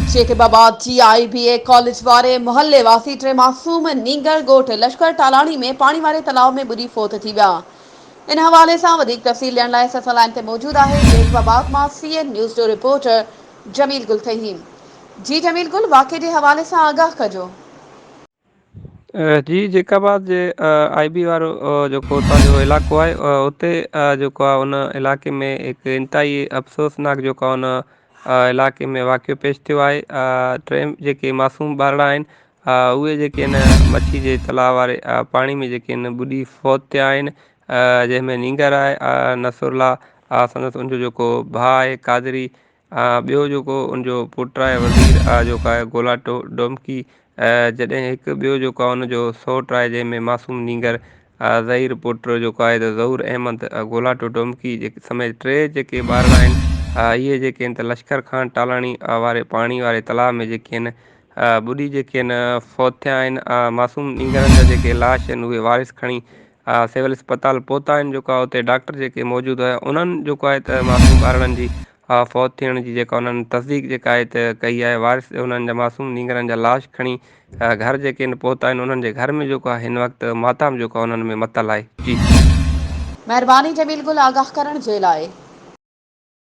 शेखबाबाद GIBA college वारे मोहल्ले वासी टे मासूम नींगर ॻोठ लश्कर टालाणी में पानी वारे तालाब में बुॾी फोत थी विया। इन हवाले से वधीक तफ़सील ॾियण लाइ असां सां लाइन ते मौजूदु आहे शेखबाबाद मां CN न्यूज़ जो रिपोर्टर जमील गुल फ़हीम। जी जमील गुल, वाक़े जे हवाले सां आगाह कजो। जी जेकाबाद जे IB वारो जेको तव्हांजो इलाइक़ो आहे उते जेको आहे उन इलाइक़े में हिकु इंतिहाई अफ़सोसनाक जेको आहे उन इलाइक़े में वाक़ियो पेश थियो आहे। टे जेके मासूम ॿारड़ा आहिनि उहे जेके आहिनि मच्छी जे तलाउ वारे पाणी में जेके आहिनि ॿुॾी फौत थिया आहिनि, जंहिंमें नींगर आहे नसरुल्ला संदसि उनजो जेको भाउ आहे कादरी, ॿियो जेको उनजो पुटु आहे वज़ीर जेको आहे गोलाटो डोमकी, जॾहिं हिकु ॿियो जेको आहे उनजो सौटु आहे जंहिंमें मासूम नींगर ज़हीर पुटु जेको आहे त ज़हूर अहमद गोलाटो डोमकी जेके समेत टे जेके ॿार आहिनि इहे जेके आहिनि त लश्कर खान टालाणी वारे पाणी वारे तालाब में जेके आहिनि ॿुॾी जेके आहिनि फौत थिया आहिनि। मासूम नींगरनि जा जेके लाश आहिनि उहे वारिस खणी सिविल अस्पताल पहुता आहिनि। जेको आहे उते डॉक्टर जेके मौजूदु हुआ उन्हनि जेको आहे त मासूम ॿारनि जी फौत थियण जी जेका उन्हनि तसदीक जेका आहे त कई आहे। वारिस उन्हनि जा मासूम नींगरनि जा लाश खणी घर जेके आहिनि पहुता आहिनि उन्हनि जे घर में जेको आहे हिन वक़्तु माताम जेको आहे उन्हनि में मतल आहे। जी महिरबानी जमील गुल आगाह करण जे लाइ।